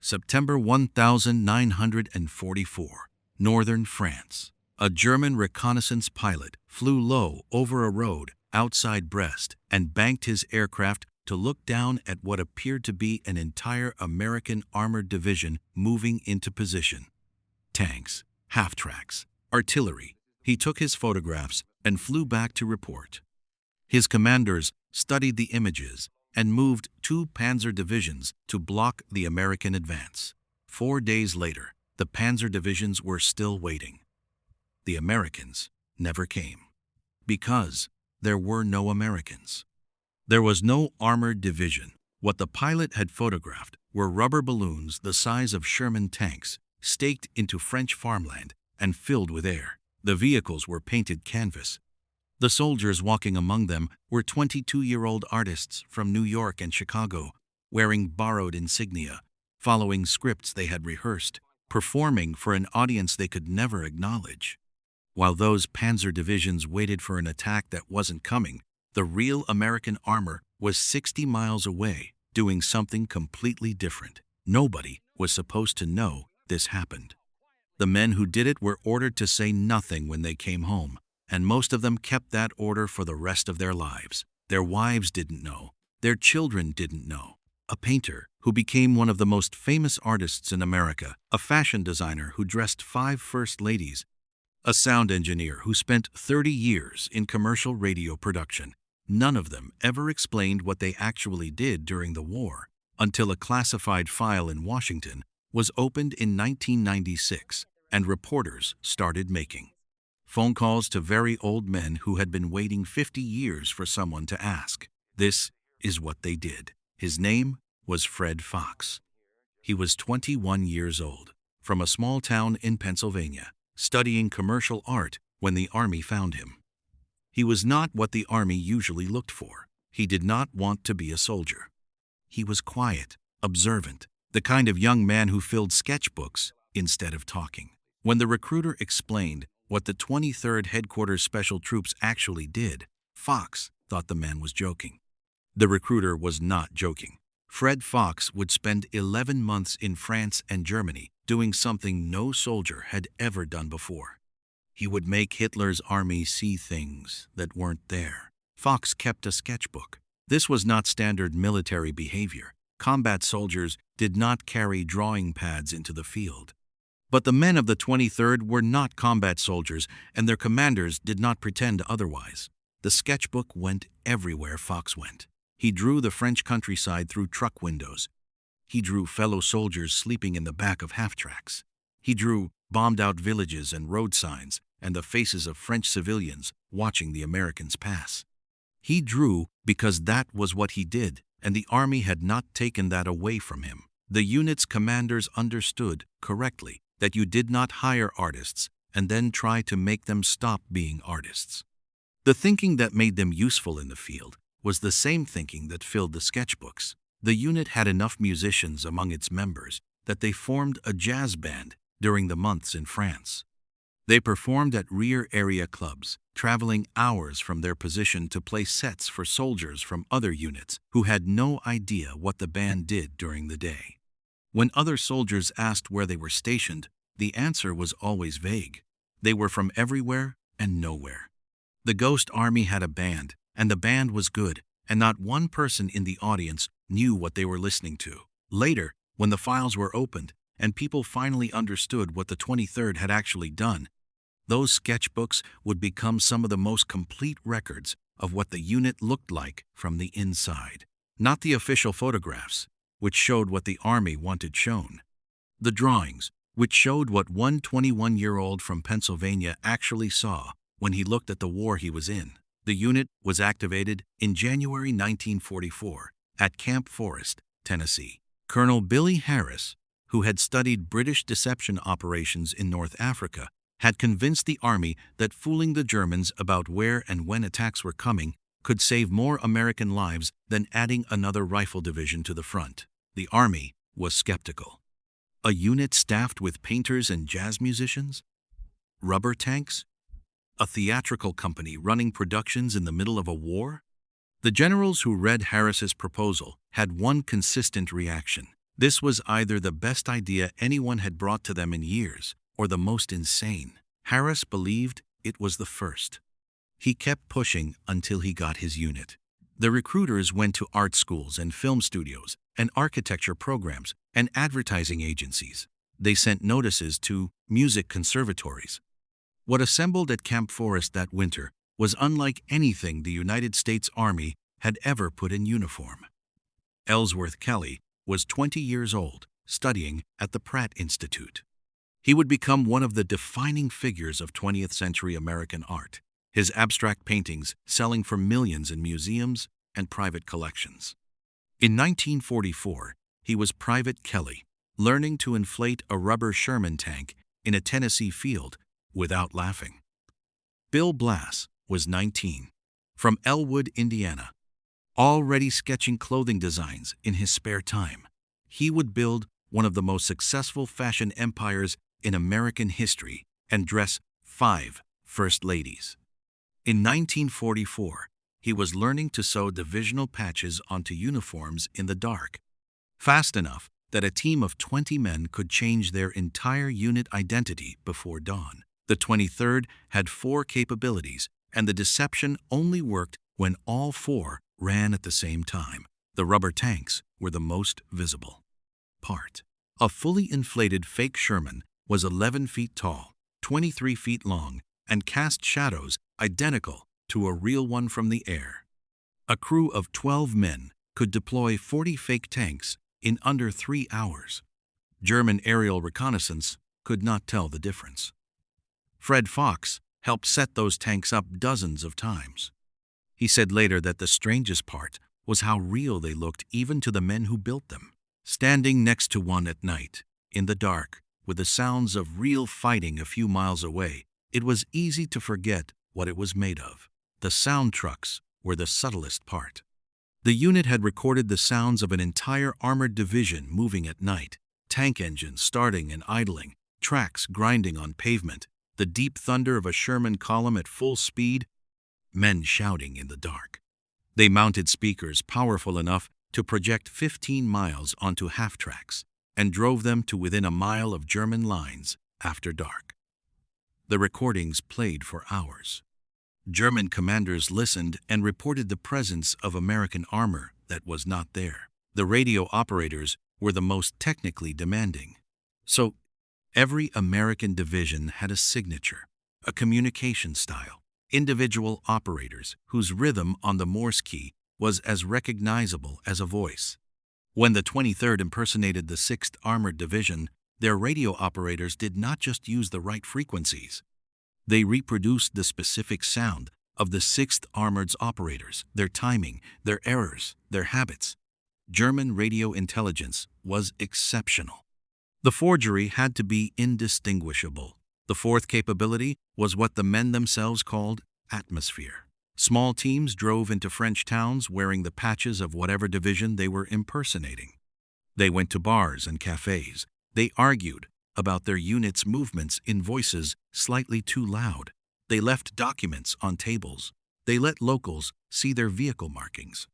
September 1944, northern France. A German reconnaissance pilot flew low over a road outside Brest and banked his aircraft to look down at what appeared to be an entire American armored division moving into position. Tanks, half-tracks, artillery. He took his photographs and flew back to report. His commanders studied the images and moved 2 panzer divisions to block the American advance. 4 days later, the panzer divisions were still waiting. The Americans never came, because there were no Americans. There was no armored division. What the pilot had photographed were rubber balloons the size of Sherman tanks, staked into French farmland and filled with air. The vehicles were painted canvas. The soldiers walking among them were 22-year-old artists from New York and Chicago, wearing borrowed insignia, following scripts they had rehearsed, performing for an audience they could never acknowledge. While those panzer divisions waited for an attack that wasn't coming, the real American armor was 60 miles away, doing something completely different. Nobody was supposed to know this happened. The men who did it were ordered to say nothing when they came home, and most of them kept that order for the rest of their lives. Their wives didn't know. Their children didn't know. A painter who became one of the most famous artists in America, a fashion designer who dressed 5 first ladies, a sound engineer who spent 30 years in commercial radio production. None of them ever explained what they actually did during the war, until a classified file in Washington was opened in 1996 and reporters started making phone calls to very old men who had been waiting 50 years for someone to ask. This is what they did. His name was Fred Fox. He was 21 years old, from a small town in Pennsylvania, studying commercial art when the Army found him. He was not what the Army usually looked for. He did not want to be a soldier. He was quiet, observant, the kind of young man who filled sketchbooks instead of talking. When the recruiter explained what the 23rd Headquarters Special Troops actually did, Fox thought the man was joking. The recruiter was not joking. Fred Fox would spend 11 months in France and Germany doing something no soldier had ever done before. He would make Hitler's army see things that weren't there. Fox kept a sketchbook. This was not standard military behavior. Combat soldiers did not carry drawing pads into the field. But the men of the 23rd were not combat soldiers, and their commanders did not pretend otherwise. The sketchbook went everywhere Fox went. He drew the French countryside through truck windows. He drew fellow soldiers sleeping in the back of half-tracks. He drew bombed-out villages and road signs and the faces of French civilians watching the Americans pass. He drew because that was what he did, and the Army had not taken that away from him. The unit's commanders understood correctly that you did not hire artists and then try to make them stop being artists. The thinking that made them useful in the field was the same thinking that filled the sketchbooks. The unit had enough musicians among its members that they formed a jazz band during the months in France. They performed at rear area clubs, traveling hours from their position to play sets for soldiers from other units who had no idea what the band did during the day. When other soldiers asked where they were stationed, the answer was always vague. They were from everywhere and nowhere. The Ghost Army had a band, and the band was good, and not one person in the audience knew what they were listening to. Later, when the files were opened and people finally understood what the 23rd had actually done, those sketchbooks would become some of the most complete records of what the unit looked like from the inside. Not the official photographs, which showed what the Army wanted shown. The drawings, which showed what one 21-year-old from Pennsylvania actually saw when he looked at the war he was in. The unit was activated in January 1944 at Camp Forest, Tennessee. Colonel Billy Harris, who had studied British deception operations in North Africa, had convinced the Army that fooling the Germans about where and when attacks were coming could save more American lives than adding another rifle division to the front. The Army was skeptical. A unit staffed with painters and jazz musicians? Rubber tanks? A theatrical company running productions in the middle of a war? The generals who read Harris's proposal had one consistent reaction. This was either the best idea anyone had brought to them in years, or the most insane. Harris believed it was the first. He kept pushing until he got his unit. The recruiters went to art schools and film studios and architecture programs and advertising agencies. They sent notices to music conservatories. What assembled at Camp Forest that winter was unlike anything the United States Army had ever put in uniform. Ellsworth Kelly was 20 years old, studying at the Pratt Institute. He would become one of the defining figures of 20th century American art, his abstract paintings selling for millions in museums and private collections. In 1944, he was Private Kelly, learning to inflate a rubber Sherman tank in a Tennessee field without laughing. Bill Blass was 19, from Elwood, Indiana, already sketching clothing designs in his spare time. He would build one of the most successful fashion empires in American history and dress 5 first ladies. In 1944, he was learning to sew divisional patches onto uniforms in the dark, fast enough that a team of 20 men could change their entire unit identity before dawn. The 23rd had 4 capabilities, and the deception only worked when all 4 ran at the same time. The rubber tanks were the most visible part. A fully inflated fake Sherman was 11 feet tall, 23 feet long, and cast shadows identical to a real one from the air. A crew of 12 men could deploy 40 fake tanks in under 3 hours. German aerial reconnaissance could not tell the difference. Fred Fox helped set those tanks up dozens of times. He said later that the strangest part was how real they looked even to the men who built them. Standing next to one at night, in the dark, with the sounds of real fighting a few miles away, it was easy to forget what it was made of. The sound trucks were the subtlest part. The unit had recorded the sounds of an entire armored division moving at night, tank engines starting and idling, tracks grinding on pavement, the deep thunder of a Sherman column at full speed, men shouting in the dark. They mounted speakers powerful enough to project 15 miles onto half-tracks and drove them to within a mile of German lines after dark. The recordings played for hours. German commanders listened and reported the presence of American armor that was not there. The radio operators were the most technically demanding. So, every American division had a signature, a communication style, individual operators whose rhythm on the Morse key was as recognizable as a voice. When the 23rd impersonated the 6th Armored Division, their radio operators did not just use the right frequencies. They reproduced the specific sound of the 6th Armored's operators, their timing, their errors, their habits. German radio intelligence was exceptional. The forgery had to be indistinguishable. The 4th capability was what the men themselves called atmosphere. Small teams drove into French towns wearing the patches of whatever division they were impersonating. They went to bars and cafes. They argued about their unit's movements in voices slightly too loud. They left documents on tables. They let locals see their vehicle markings.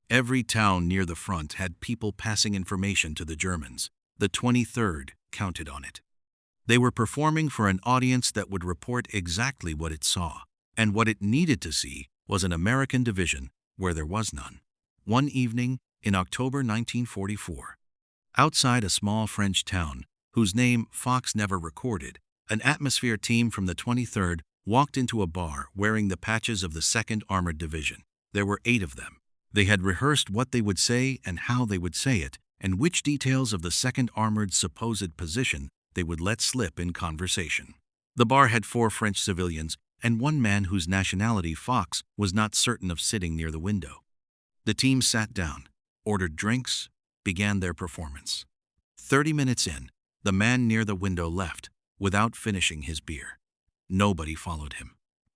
Every town near the front had people passing information to the Germans. The 23rd counted on it. They were performing for an audience that would report exactly what it saw, and what it needed to see was an American division where there was none. One evening in October 1944, outside a small French town whose name Fox never recorded, an atmosphere team from the 23rd walked into a bar wearing the patches of the 2nd Armored Division. There were 8 of them. They had rehearsed what they would say and how they would say it, and which details of the 2nd Armored's supposed position they would let slip in conversation. The bar had 4 French civilians and 1 man whose nationality Fox was not certain of sitting near the window. The team sat down, ordered drinks, began their performance. 30 minutes in, the man near the window left without finishing his beer. Nobody followed him.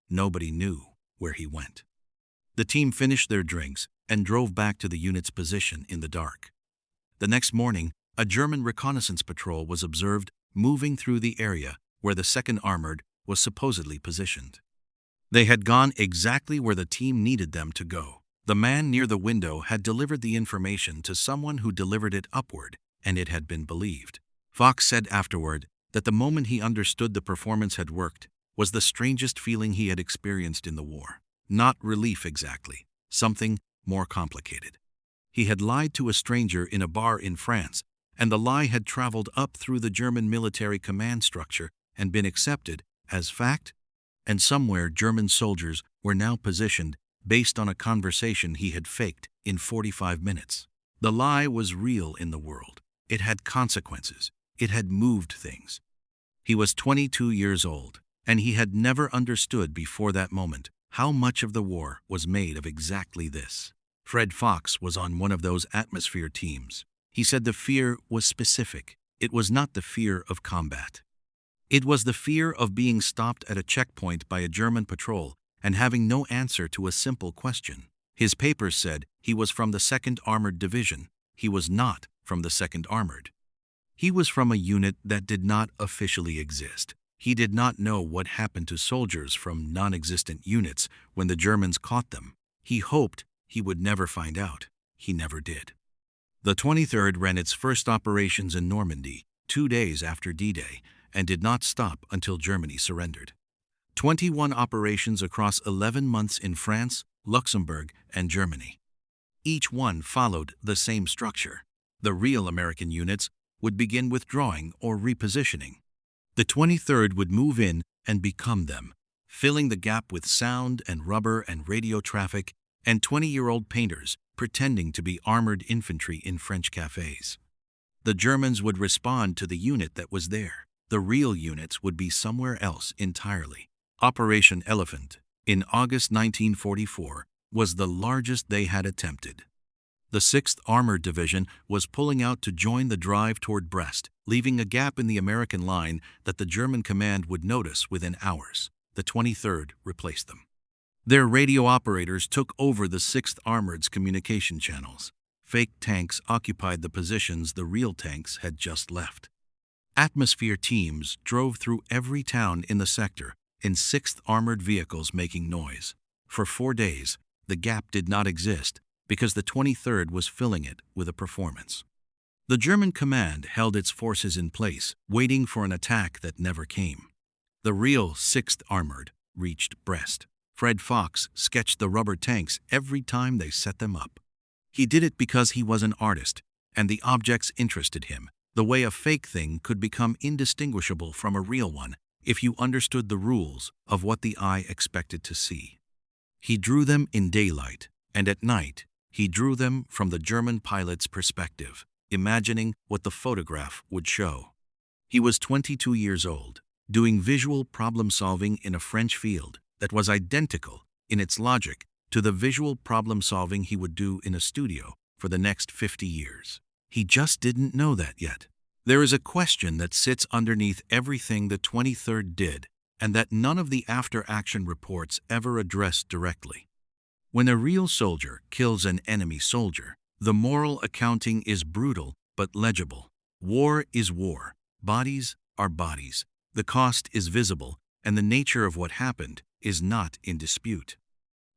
Nobody knew where he went. The team finished their drinks and drove back to the unit's position in the dark. The next morning, a German reconnaissance patrol was observed moving through the area where the 2nd Armored was supposedly positioned. They had gone exactly where the team needed them to go. The man near the window had delivered the information to someone who delivered it upward and it had been believed. Fox said afterward that the moment he understood the performance had worked was the strangest feeling he had experienced in the war. Not relief exactly, something more complicated. He had lied to a stranger in a bar in France, and the lie had traveled up through the German military command structure and been accepted as fact, and somewhere German soldiers were now positioned based on a conversation he had faked in 45 minutes. The lie was real in the world. It had consequences. It had moved things. He was 22 years old, and he had never understood before that moment how much of the war was made of exactly this. Fred Fox was on one of those atmosphere teams. He said the fear was specific. It was not the fear of combat. It was the fear of being stopped at a checkpoint by a German patrol and having no answer to a simple question. His papers said he was from the 2nd Armored Division. He was not from the 2nd Armored. He was from a unit that did not officially exist. He did not know what happened to soldiers from non-existent units when the Germans caught them. He hoped he would never find out. He never did. The 23rd ran its first operations in Normandy 2 days after D-Day and did not stop until Germany surrendered. 21 operations across 11 months in France, Luxembourg, and Germany. Each one followed the same structure. The real American units would begin withdrawing or repositioning. The 23rd would move in and become them, filling the gap with sound and rubber and radio traffic and 20-year-old painters pretending to be armored infantry in French cafes. The Germans would respond to the unit that was there. The real units would be somewhere else entirely. Operation Elephant, in August 1944, was the largest they had attempted. The 6th Armored Division was pulling out to join the drive toward Brest, leaving a gap in the American line that the German command would notice within hours. The 23rd replaced them. Their radio operators took over the 6th Armored's communication channels. Fake tanks occupied the positions the real tanks had just left. Atmosphere teams drove through every town in the sector in 6th Armored vehicles making noise. For 4 days, the gap did not exist because the 23rd was filling it with a performance. The German command held its forces in place, waiting for an attack that never came. The real 6th Armored reached Brest. Fred Fox sketched the rubber tanks every time they set them up. He did it because he was an artist, and the objects interested him, the way a fake thing could become indistinguishable from a real one if you understood the rules of what the eye expected to see. He drew them in daylight, and at night, he drew them from the German pilot's perspective, imagining what the photograph would show. He was 22 years old, doing visual problem-solving in a French field that was identical in its logic to the visual problem-solving he would do in a studio for the next 50 years. He just didn't know that yet. There is a question that sits underneath everything the 23rd did, and that none of the after-action reports ever addressed directly. When a real soldier kills an enemy soldier, the moral accounting is brutal but legible. War is war. Bodies are bodies. The cost is visible, and the nature of what happened is not in dispute.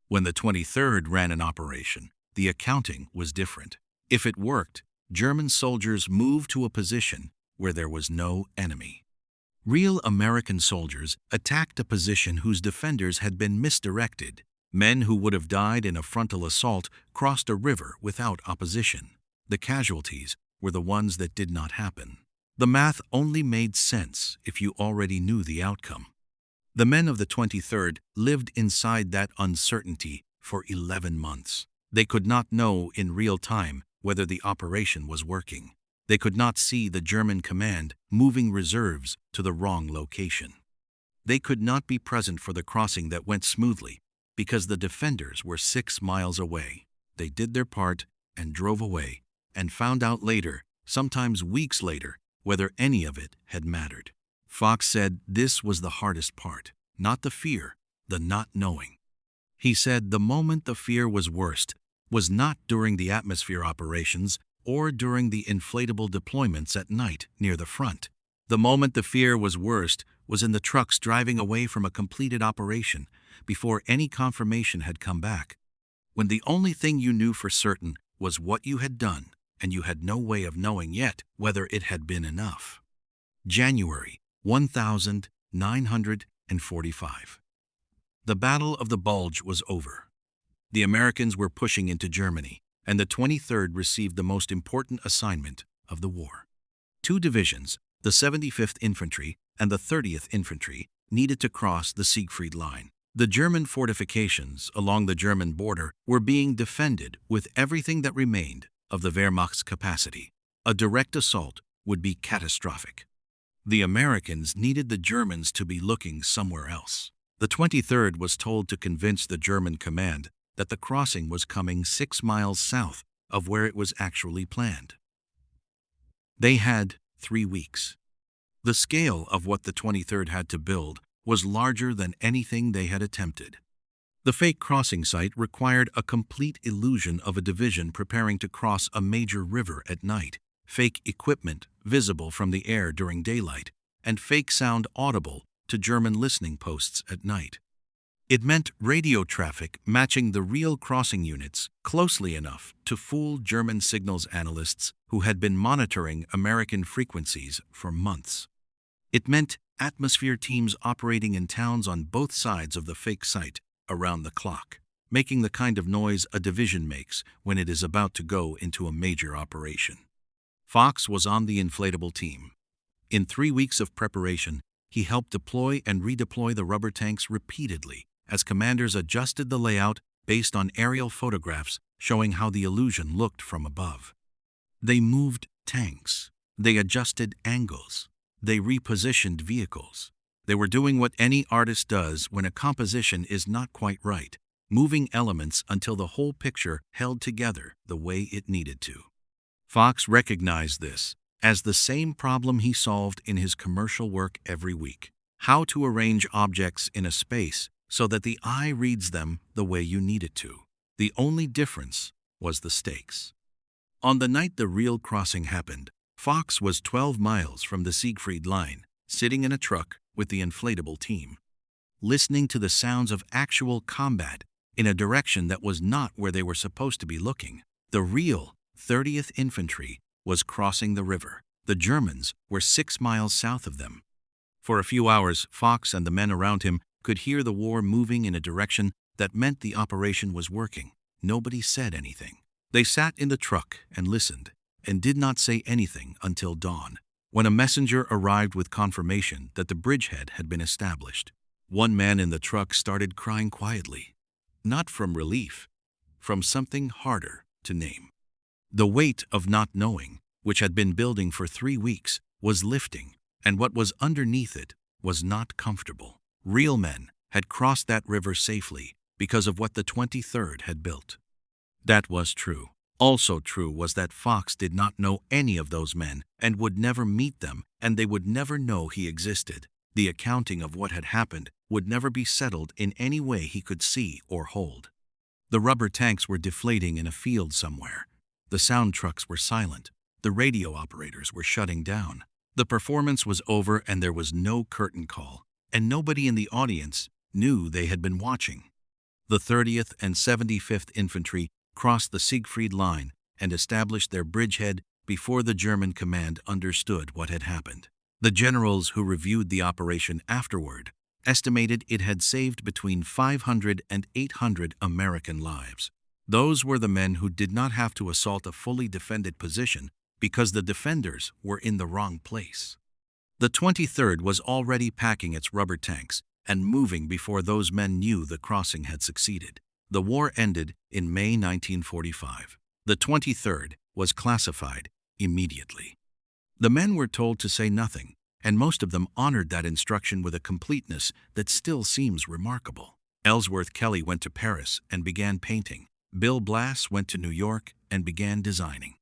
When the 23rd ran an operation, the accounting was different. If it worked, German soldiers moved to a position where there was no enemy. Real American soldiers attacked a position whose defenders had been misdirected. Men who would have died in a frontal assault crossed a river without opposition. The casualties were the ones that did not happen. The math only made sense if you already knew the outcome. The men of the 23rd lived inside that uncertainty for 11 months. They could not know in real time whether the operation was working. They could not see the German command moving reserves to the wrong location. They could not be present for the crossing that went smoothly because the defenders were 6 miles away. They did their part and drove away and found out later, sometimes weeks later, whether any of it had mattered. Fox said this was the hardest part, not the fear, the not knowing. He said the moment the fear was worst was not during the atmosphere operations or during the inflatable deployments at night near the front. The moment the fear was worst was in the trucks driving away from a completed operation before any confirmation had come back, when the only thing you knew for certain was what you had done and you had no way of knowing yet whether it had been enough. January 1945. The Battle of the Bulge was over. The Americans were pushing into Germany, and the 23rd received the most important assignment of the war. Two divisions, the 75th Infantry and the 30th Infantry, needed to cross the Siegfried Line. The German fortifications along the German border were being defended with everything that remained of the Wehrmacht's capacity. A direct assault would be catastrophic. The Americans needed the Germans to be looking somewhere else. The 23rd was told to convince the German command that the crossing was coming 6 miles south of where it was actually planned. They had 3 weeks. The scale of what the 23rd had to build was larger than anything they had attempted. The fake crossing site required a complete illusion of a division preparing to cross a major river at night, fake equipment visible from the air during daylight, and fake sound audible to German listening posts at night. It meant radio traffic matching the real crossing units closely enough to fool German signals analysts who had been monitoring American frequencies for months. It meant atmosphere teams operating in towns on both sides of the fake site around the clock, making the kind of noise a division makes when it is about to go into a major operation. Fox was on the inflatable team. In 3 weeks of preparation, he helped deploy and redeploy the rubber tanks repeatedly as commanders adjusted the layout based on aerial photographs showing how the illusion looked from above. They moved tanks. They adjusted angles. They repositioned vehicles. They were doing what any artist does when a composition is not quite right, moving elements until the whole picture held together the way it needed to. Fox recognized this as the same problem he solved in his commercial work every week: how to arrange objects in a space so that the eye reads them the way you need it to. The only difference was the stakes. On the night the real crossing happened, Fox was 12 miles from the Siegfried Line, sitting in a truck with the inflatable team, listening to the sounds of actual combat in a direction that was not where they were supposed to be looking. The real 30th Infantry was crossing the river. The Germans were 6 miles south of them. For a few hours, Fox and the men around him could hear the war moving in a direction that meant the operation was working. Nobody said anything. They sat in the truck and listened, and did not say anything until dawn, when a messenger arrived with confirmation that the bridgehead had been established. One man in the truck started crying quietly, not from relief, from something harder to name. The weight of not knowing, which had been building for 3 weeks, was lifting, and what was underneath it was not comfortable. Real men had crossed that river safely because of what the 23rd had built. That was true. Also true was that Fox did not know any of those men and would never meet them, and they would never know he existed. The accounting of what had happened would never be settled in any way he could see or hold. The rubber tanks were deflating in a field somewhere. The sound trucks were silent. The radio operators were shutting down. The performance was over and there was no curtain call, and nobody in the audience knew they had been watching. The 30th and 75th Infantry crossed the Siegfried Line and established their bridgehead before the German command understood what had happened. The generals who reviewed the operation afterward estimated it had saved between 500 and 800 American lives. Those were the men who did not have to assault a fully defended position because the defenders were in the wrong place. The 23rd was already packing its rubber tanks and moving before those men knew the crossing had succeeded. The war ended in May 1945. The 23rd was classified immediately. The men were told to say nothing, and most of them honored that instruction with a completeness that still seems remarkable. Ellsworth Kelly went to Paris and began painting. Bill Blass went to New York and began designing.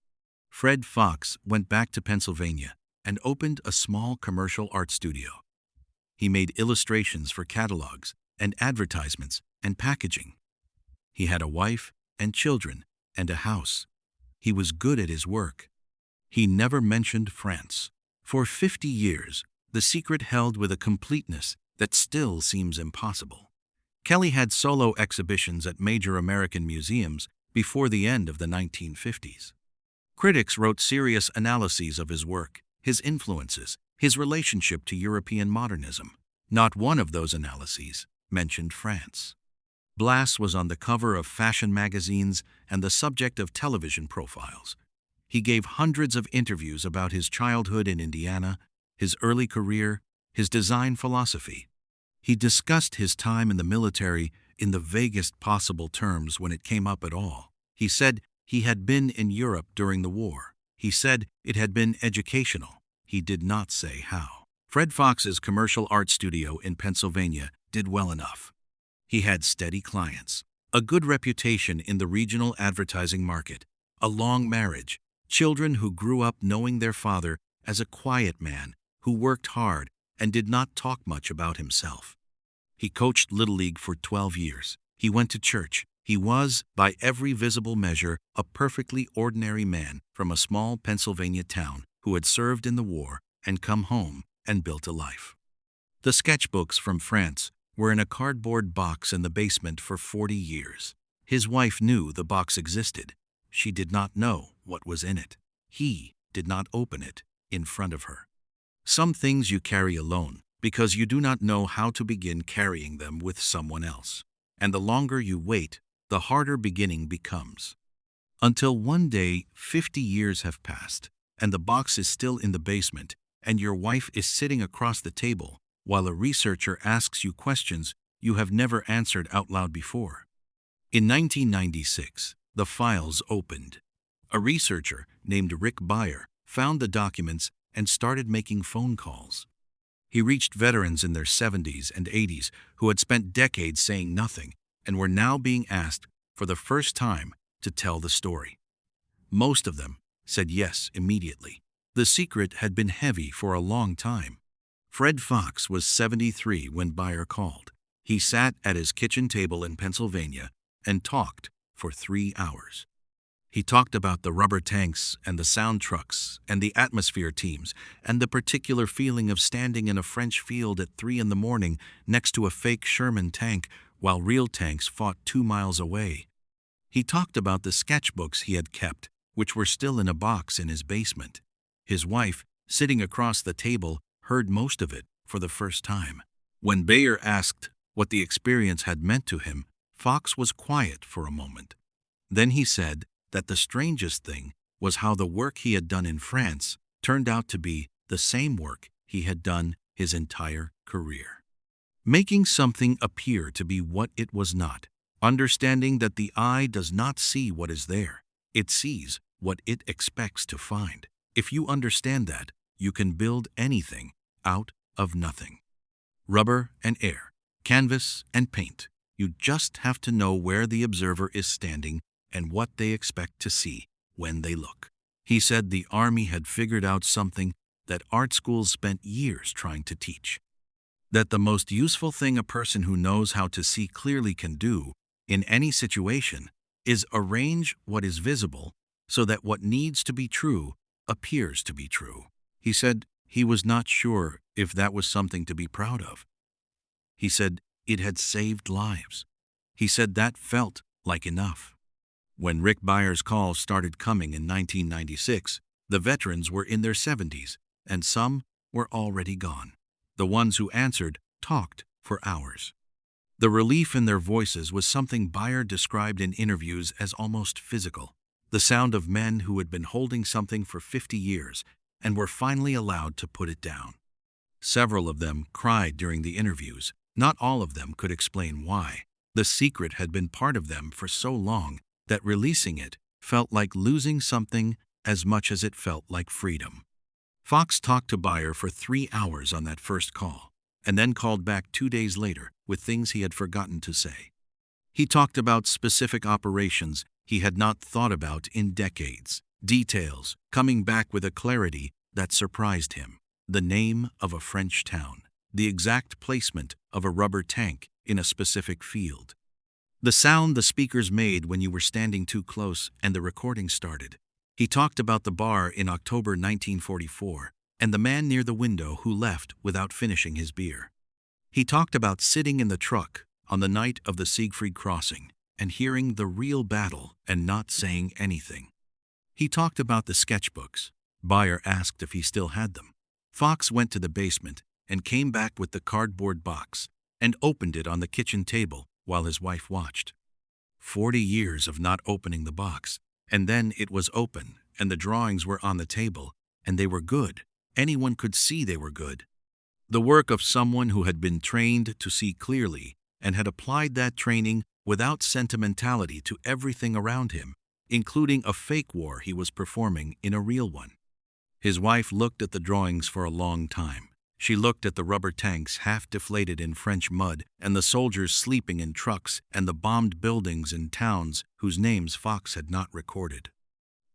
Fred Fox went back to Pennsylvania and opened a small commercial art studio. He made illustrations for catalogs and advertisements and packaging. He had a wife and children and a house. He was good at his work. He never mentioned France. For 50 years, the secret held with a completeness that still seems impossible. Kelly had solo exhibitions at major American museums before the end of the 1950s. Critics wrote serious analyses of his work, his influences, his relationship to European modernism. Not one of those analyses mentioned France. Blas was on the cover of fashion magazines and the subject of television profiles. He gave hundreds of interviews about his childhood in Indiana, his early career, his design philosophy. He discussed his time in the military in the vaguest possible terms when it came up at all. He said he had been in Europe during the war. He said it had been educational. He did not say how. Fred Fox's commercial art studio in Pennsylvania did well enough. He had steady clients, a good reputation in the regional advertising market, a long marriage, children who grew up knowing their father as a quiet man who worked hard and did not talk much about himself. He coached Little League for 12 years. He went to church. He was, by every visible measure, a perfectly ordinary man from a small Pennsylvania town who had served in the war and come home and built a life. The sketchbooks from France were in a cardboard box in the basement for 40 years. His wife knew the box existed. She did not know what was in it. He did not open it in front of her. Some things you carry alone because you do not know how to begin carrying them with someone else. And the longer you wait, the harder beginning becomes. Until one day, 50 years have passed, and the box is still in the basement, and your wife is sitting across the table while a researcher asks you questions you have never answered out loud before. In 1996, the files opened. A researcher named Rick Beyer found the documents and started making phone calls. He reached veterans in their 70s and 80s who had spent decades saying nothing and were now being asked for the first time to tell the story. Most of them said yes immediately. The secret had been heavy for a long time. Fred Fox was 73 when Beyer called. He sat at his kitchen table in Pennsylvania and talked for 3 hours. He talked about the rubber tanks and the sound trucks and the atmosphere teams and the particular feeling of standing in a French field at 3 in the morning next to a fake Sherman tank while real tanks fought 2 miles away. He talked about the sketchbooks he had kept, which were still in a box in his basement. His wife, sitting across the table, heard most of it for the first time. When Beyer asked what the experience had meant to him, Fox was quiet for a moment. Then he said that the strangest thing was how the work he had done in France turned out to be the same work he had done his entire career. Making something appear to be what it was not, understanding that the eye does not see what is there, it sees what it expects to find. If you understand that, you can build anything out of nothing. Rubber and air, canvas and paint. You just have to know where the observer is standing and what they expect to see when they look. He said the Army had figured out something that art schools spent years trying to teach. That the most useful thing a person who knows how to see clearly can do in any situation is arrange what is visible so that what needs to be true appears to be true. He said he was not sure if that was something to be proud of. He said it had saved lives. He said that felt like enough. When Rick Beyer's calls started coming in 1996, the veterans were in their 70s, and some were already gone. The ones who answered talked for hours. The relief in their voices was something Beyer described in interviews as almost physical. The sound of men who had been holding something for 50 years and were finally allowed to put it down. Several of them cried during the interviews. Not all of them could explain why. The secret had been part of them for so long that releasing it felt like losing something as much as it felt like freedom. Fox talked to Beyer for 3 hours on that first call, and then called back 2 days later with things he had forgotten to say. He talked about specific operations he had not thought about in decades, details coming back with a clarity that surprised him. The name of a French town, the exact placement of a rubber tank in a specific field, the sound the speakers made when you were standing too close and the recording started. He talked about the bar in October 1944 and the man near the window who left without finishing his beer. He talked about sitting in the truck on the night of the Siegfried crossing and hearing the real battle and not saying anything. He talked about the sketchbooks. Bayer asked if he still had them. Fox went to the basement and came back with the cardboard box and opened it on the kitchen table while his wife watched. 40 years of not opening the box, and then it was open, and the drawings were on the table, and they were good. Anyone could see they were good. The work of someone who had been trained to see clearly and had applied that training without sentimentality to everything around him, including a fake war he was performing in a real one. His wife looked at the drawings for a long time. She looked at the rubber tanks half deflated in French mud and the soldiers sleeping in trucks and the bombed buildings and towns whose names Fox had not recorded.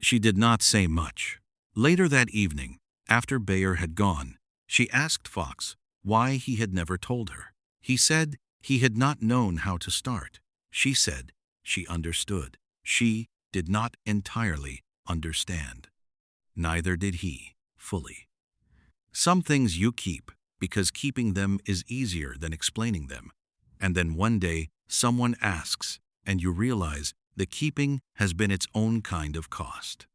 She did not say much. Later that evening, after Bayer had gone, she asked Fox why he had never told her. He said he had not known how to start. She said she understood. She did not entirely understand. Neither did he, fully. Some things you keep because keeping them is easier than explaining them. And then one day, someone asks, and you realize the keeping has been its own kind of cost.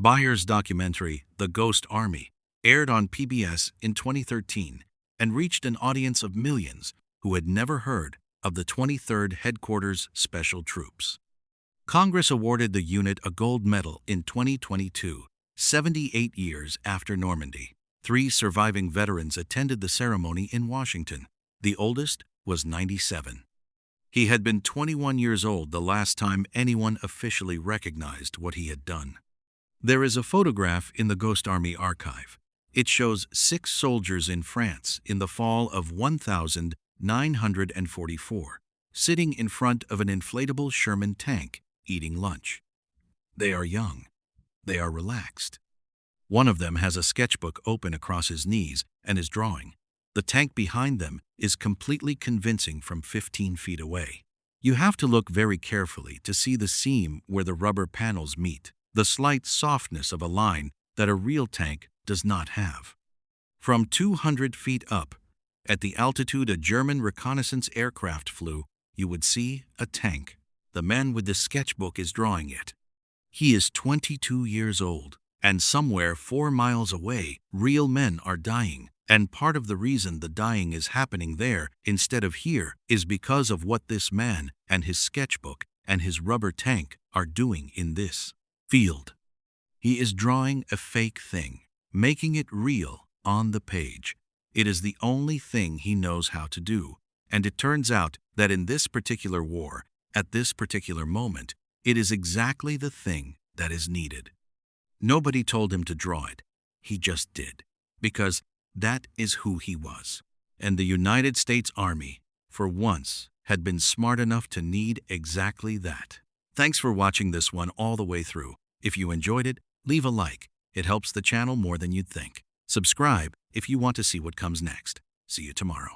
Bayer's documentary, The Ghost Army, aired on PBS in 2013 and reached an audience of millions who had never heard of the 23rd Headquarters Special Troops. Congress awarded the unit a gold medal in 2022, 78 years after Normandy. 3 surviving veterans attended the ceremony in Washington. The oldest was 97. He had been 21 years old the last time anyone officially recognized what he had done. There is a photograph in the Ghost Army archive. It shows 6 soldiers in France in the fall of 1944, sitting in front of an inflatable Sherman tank, eating lunch. They are young. They are relaxed. One of them has a sketchbook open across his knees and is drawing. The tank behind them is completely convincing from 15 feet away. You have to look very carefully to see the seam where the rubber panels meet, the slight softness of a line that a real tank does not have. From 200 feet up, at the altitude a German reconnaissance aircraft flew, you would see a tank. The man with the sketchbook is drawing it. He is 22 years old, and somewhere 4 miles away, real men are dying. And part of the reason the dying is happening there instead of here is because of what this man and his sketchbook and his rubber tank are doing in this field. He is drawing a fake thing, making it real on the page. It is the only thing he knows how to do, and it turns out that in this particular war, at this particular moment, it is exactly the thing that is needed. Nobody told him to draw it. He just did, because that is who he was. And the United States Army, for once, had been smart enough to need exactly that. Thanks for watching this one all the way through. If you enjoyed it, leave a like. It helps the channel more than you'd think. Subscribe if you want to see what comes next. See you tomorrow.